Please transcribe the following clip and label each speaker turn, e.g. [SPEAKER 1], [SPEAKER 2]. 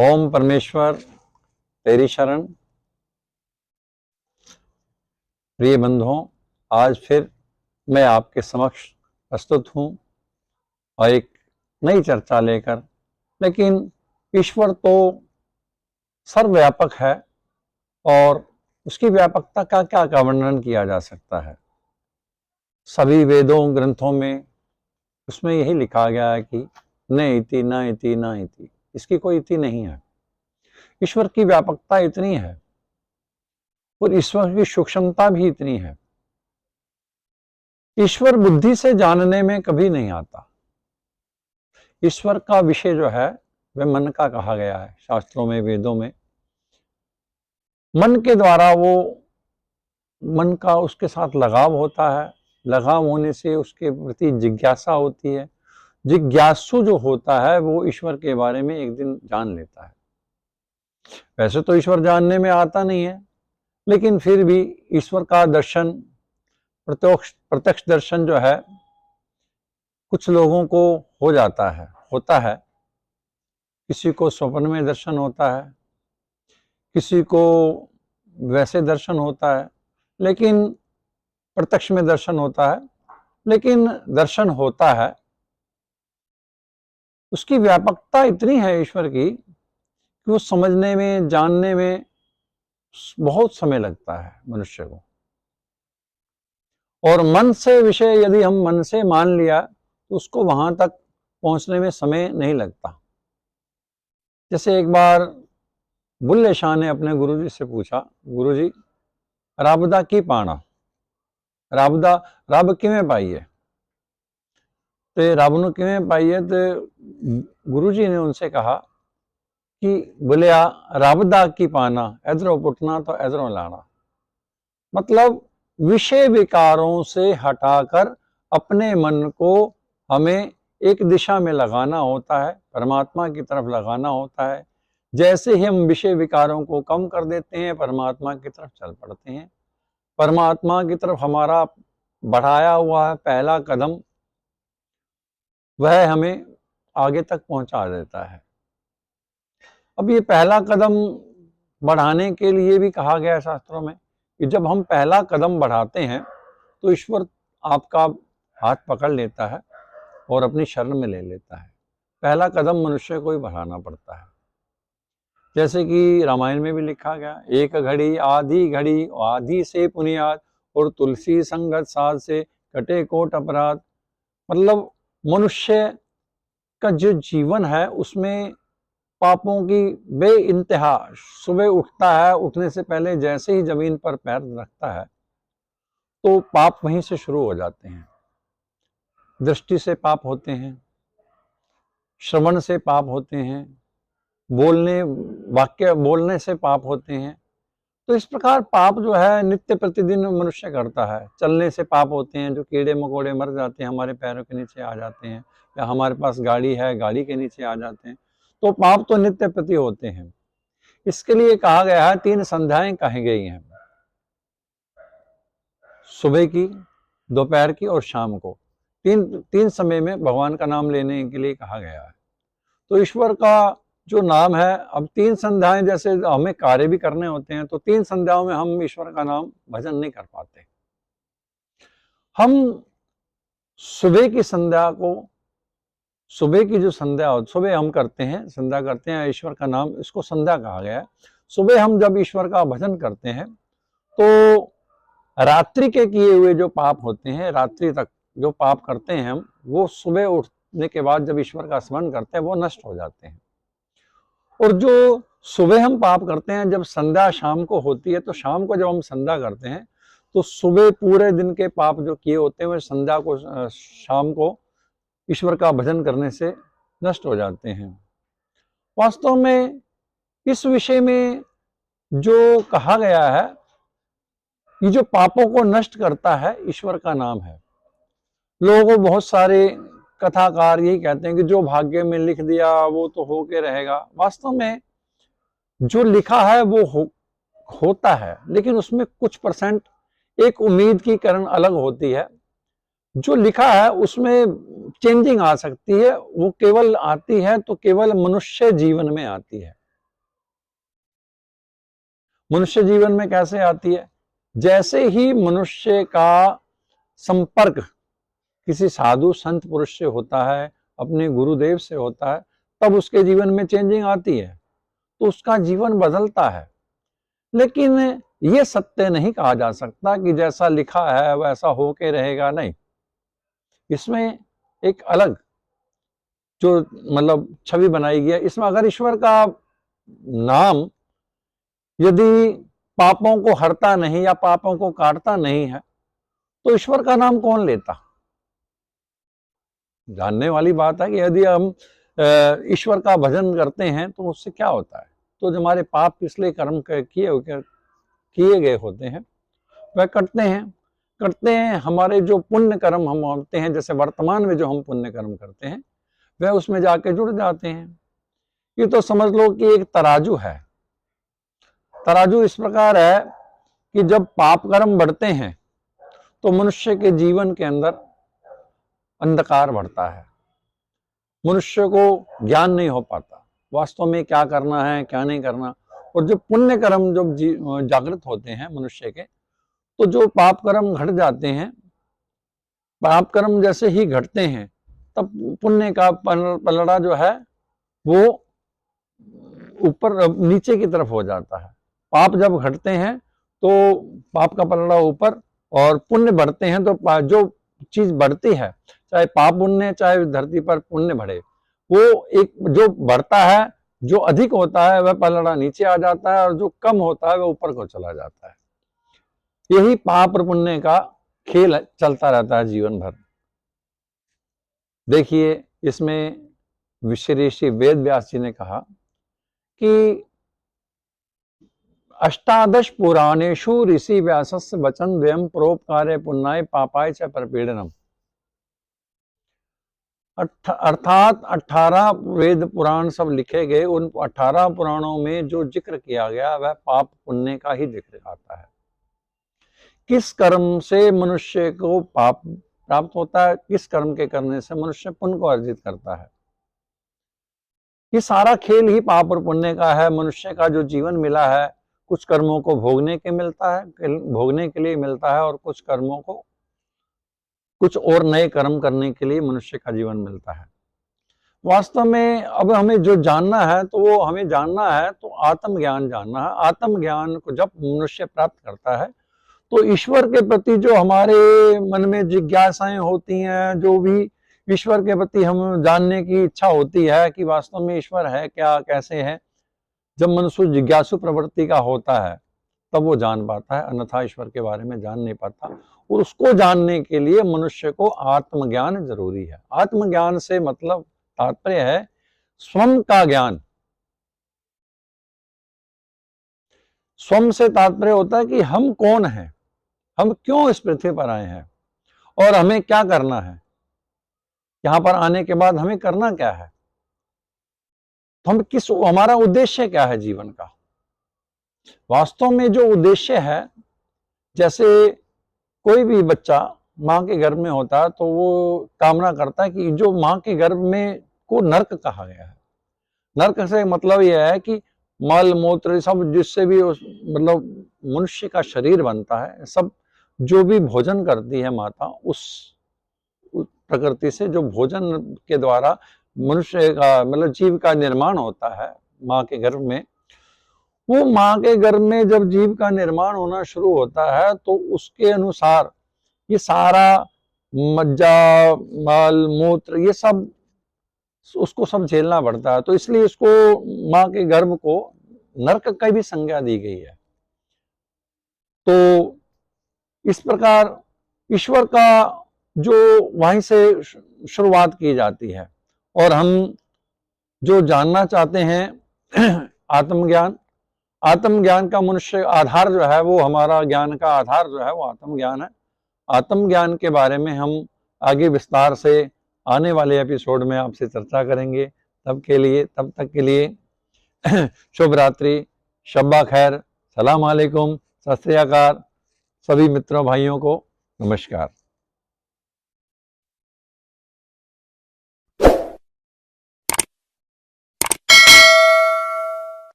[SPEAKER 1] ओम परमेश्वर तेरी शरण। प्रिय बंधुओं, आज फिर मैं आपके समक्ष प्रस्तुत हूँ और एक नई चर्चा लेकर। लेकिन ईश्वर तो सर्वव्यापक है और उसकी व्यापकता का क्या वर्णन किया जा सकता है। सभी वेदों ग्रंथों में उसमें यही लिखा गया है कि न इति न इति न इति, इसकी कोई इति नहीं है। ईश्वर की व्यापकता इतनी है और ईश्वर की सूक्ष्मता भी इतनी है। ईश्वर बुद्धि से जानने में कभी नहीं आता। ईश्वर का विषय जो है वह मन का कहा गया है शास्त्रों में, वेदों में। मन के द्वारा वो मन का उसके साथ लगाव होता है। लगाव होने से उसके प्रति जिज्ञासा होती है। जिज्ञासु जो होता है वो ईश्वर के बारे में एक दिन जान लेता है। वैसे तो ईश्वर जानने में आता नहीं है, लेकिन फिर भी ईश्वर का दर्शन, प्रत्यक्ष दर्शन जो है कुछ लोगों को हो जाता है, होता है। किसी को स्वप्न में दर्शन होता है, किसी को वैसे दर्शन होता है, लेकिन प्रत्यक्ष में दर्शन होता है। लेकिन दर्शन होता है, उसकी व्यापकता इतनी है ईश्वर की कि वो समझने में, जानने में बहुत समय लगता है मनुष्य को। और मन से विषय यदि हम मन से मान लिया तो उसको वहां तक पहुंचने में समय नहीं लगता। जैसे एक बार बुल्ले शाह ने अपने गुरुजी से पूछा, गुरुजी रब की पाना, रब किवें पाइए, तो रब नूं किवें पाइए। तो गुरुजी ने उनसे कहा कि बुलिया रब दा की पाना, इधरों पुटना तो इधरों लाना। मतलब विषय विकारों से हटाकर अपने मन को हमें एक दिशा में लगाना होता है, परमात्मा की तरफ लगाना होता है। जैसे ही हम विषय विकारों को कम कर देते हैं, परमात्मा की तरफ चल पड़ते हैं। परमात्मा की तरफ हमारा बढ़ाया हुआ है पहला कदम, वह हमें आगे तक पहुंचा देता है। अब ये पहला कदम बढ़ाने के लिए भी कहा गया है शास्त्रों में कि जब हम पहला कदम बढ़ाते हैं तो ईश्वर आपका हाथ पकड़ लेता है और अपनी शरण में ले लेता है। पहला कदम मनुष्य को ही बढ़ाना पड़ता है। जैसे कि रामायण में भी लिखा गया, एक घड़ी आधी घड़ी आधी से पुनियाद, और तुलसी संगत साध से कटे कोट अपराध। मतलब मनुष्य का जो जीवन है उसमें पापों की बेइंतहा। सुबह उठता है, उठने से पहले जैसे ही जमीन पर पैर रखता है तो पाप वहीं से शुरू हो जाते हैं। दृष्टि से पाप होते हैं, श्रवण से पाप होते हैं, वाक्य बोलने से पाप होते हैं। तो इस प्रकार पाप जो है नित्य प्रतिदिन मनुष्य करता है। चलने से पाप होते हैं, जो कीड़े मकोड़े मर जाते हैं हमारे पैरों के नीचे आ जाते हैं, या हमारे पास गाड़ी है, गाड़ी के नीचे आ जाते हैं। तो पाप तो नित्य प्रति होते हैं। इसके लिए कहा गया है 3 संध्याएं कही गई हैं, सुबह की, दोपहर की और शाम को। तीन समय में भगवान का नाम लेने के लिए कहा गया है। तो ईश्वर का जो नाम है, अब 3 संध्याएं, जैसे हमें कार्य भी करने होते हैं तो 3 संध्याओं में हम ईश्वर का नाम भजन नहीं कर पाते। हम सुबह की संध्या को, सुबह की जो संध्या हो, सुबह हम करते हैं, संध्या करते हैं ईश्वर का नाम, इसको संध्या कहा गया है। सुबह हम जब ईश्वर का भजन करते हैं तो रात्रि के किए हुए जो पाप होते हैं, रात्रि तक जो पाप करते हैं हम, वो सुबह उठने के बाद जब ईश्वर का स्मरण करते हैं वो नष्ट हो जाते हैं। और जो सुबह हम पाप करते हैं, जब संध्या शाम को होती है, तो शाम को जब हम संध्या करते हैं तो सुबह पूरे दिन के पाप जो किए होते हैं वो संध्या को, शाम को ईश्वर का भजन करने से नष्ट हो जाते हैं। वास्तव में इस विषय में जो कहा गया है, ये जो पापों को नष्ट करता है ईश्वर का नाम है। लोगों को बहुत सारे कथाकार यही कहते हैं कि जो भाग्य में लिख दिया वो तो होके रहेगा। वास्तव में जो लिखा है वो होता है, लेकिन उसमें कुछ परसेंट एक उम्मीद की किरण अलग होती है। जो लिखा है उसमें चेंजिंग आ सकती है, वो केवल आती है तो केवल मनुष्य जीवन में आती है। मनुष्य जीवन में कैसे आती है? जैसे ही मनुष्य का संपर्क किसी साधु संत पुरुष से होता है, अपने गुरुदेव से होता है, तब उसके जीवन में चेंजिंग आती है, तो उसका जीवन बदलता है। लेकिन ये सत्य नहीं कहा जा सकता कि जैसा लिखा है वैसा होके रहेगा, नहीं। इसमें एक अलग जो मतलब छवि बनाई गई है, इसमें अगर ईश्वर का नाम यदि पापों को हरता नहीं या पापों को काटता नहीं है, तो ईश्वर का नाम कौन लेता? जानने वाली बात है कि यदि हम ईश्वर का भजन करते हैं तो उससे क्या होता है? तो जो हमारे पाप पिछले कर्म किए गए होते हैं वह कटते हैं। हमारे जो पुण्य कर्म हम होते हैं, जैसे वर्तमान में जो हम पुण्य कर्म करते हैं, वह उसमें जाके जुड़ जाते हैं। ये तो समझ लो कि एक तराजू है। तराजू इस प्रकार है कि जब पाप कर्म बढ़ते हैं तो मनुष्य के जीवन के अंदर अंधकार बढ़ता है, मनुष्य को ज्ञान नहीं हो पाता वास्तव में क्या करना है क्या नहीं करना। और जो पुण्य कर्म जब जागृत होते हैं मनुष्य के, तो जो पाप कर्म घट जाते हैं, पाप कर्म जैसे ही घटते हैं तब पुण्य का पलड़ा जो है वो ऊपर नीचे की तरफ हो जाता है। पाप जब घटते हैं तो पाप का पलड़ा ऊपर और पुण्य बढ़ते हैं, तो जो चीज बढ़ती है, चाहे पाप पुण्य चाहे धरती पर पुण्य बढ़े, वो एक जो बढ़ता है, जो अधिक होता है वह पलड़ा नीचे आ जाता है और जो कम होता है वह ऊपर को चला जाता है। यही पाप और पुण्य का खेल चलता रहता है जीवन भर। देखिए, इसमें ऋषि वेद व्यास जी ने कहा कि अष्टादश पुराणेषु ऋषि व्यासस्य वचन द्वयम् परोपकारे पुण्याय पापाय च परपीडनम्। अर्थात 18 वेद पुराण सब लिखे गए, उन 18 पुराणों में जो जिक्र किया गया वह पाप पुण्य का ही जिक्र आता है। किस कर्म से मनुष्य को पाप प्राप्त होता है, किस कर्म के करने से मनुष्य पुण्य को अर्जित करता है। ये सारा खेल ही पाप और पुण्य का है। मनुष्य का जो जीवन मिला है, कुछ कर्मों को भोगने के लिए मिलता है और कुछ कर्मों को कुछ और नए कर्म करने के लिए मनुष्य का जीवन मिलता है। वास्तव में अब हमें जो जानना है तो वो हमें जानना है तो आत्मज्ञान जानना है। आत्मज्ञान को जब मनुष्य प्राप्त करता है तो ईश्वर के प्रति जो हमारे मन में जिज्ञासाएं होती हैं, जो भी ईश्वर के प्रति हम जानने की इच्छा होती है कि वास्तव में ईश्वर है क्या, कैसे है, जब मनुष्य जिज्ञासु प्रवृत्ति का होता है तब वो जान पाता है, अन्यथा ईश्वर के बारे में जान नहीं पाता। और उसको जानने के लिए मनुष्य को आत्मज्ञान जरूरी है। आत्मज्ञान से मतलब तात्पर्य है स्वयं का ज्ञान। स्वयं से तात्पर्य होता है कि हम कौन हैं, हम क्यों इस पृथ्वी पर आए हैं और हमें क्या करना है, यहां पर आने के बाद हमें करना क्या है, तो हम हमारा उद्देश्य क्या है जीवन का। वास्तव में जो उद्देश्य है, जैसे कोई भी बच्चा मां के गर्भ में होता है तो वो कामना करता है कि जो मां के गर्भ में को नर्क कहा गया है। नर्क से मतलब यह है कि मल मूत्र सब जिससे भी मतलब मनुष्य का शरीर बनता है, सब जो भी भोजन करती है माता, उस प्रकृति से जो भोजन के द्वारा मनुष्य का मतलब जीव का निर्माण होता है मां के गर्भ में, वो मां के गर्भ में जब जीव का निर्माण होना शुरू होता है तो उसके अनुसार ये सारा मज्जा मल मूत्र ये सब उसको सब झेलना पड़ता है। तो इसलिए इसको मां के गर्भ को नरक की भी संज्ञा दी गई है। तो इस प्रकार ईश्वर का जो वहीं से शुरुआत की जाती है और हम जो जानना चाहते हैं आत्मज्ञान, आत्मज्ञान का मनुष्य आधार जो है, वो हमारा ज्ञान का आधार जो है वो आत्मज्ञान है। आत्मज्ञान के बारे में हम आगे विस्तार से आने वाले एपिसोड में आपसे चर्चा करेंगे। तब तक के लिए शुभ रात्रि, शब्बा खैर, सलाम अलैकुम, सत श्री अकाल। सभी मित्रों भाइयों को नमस्कार।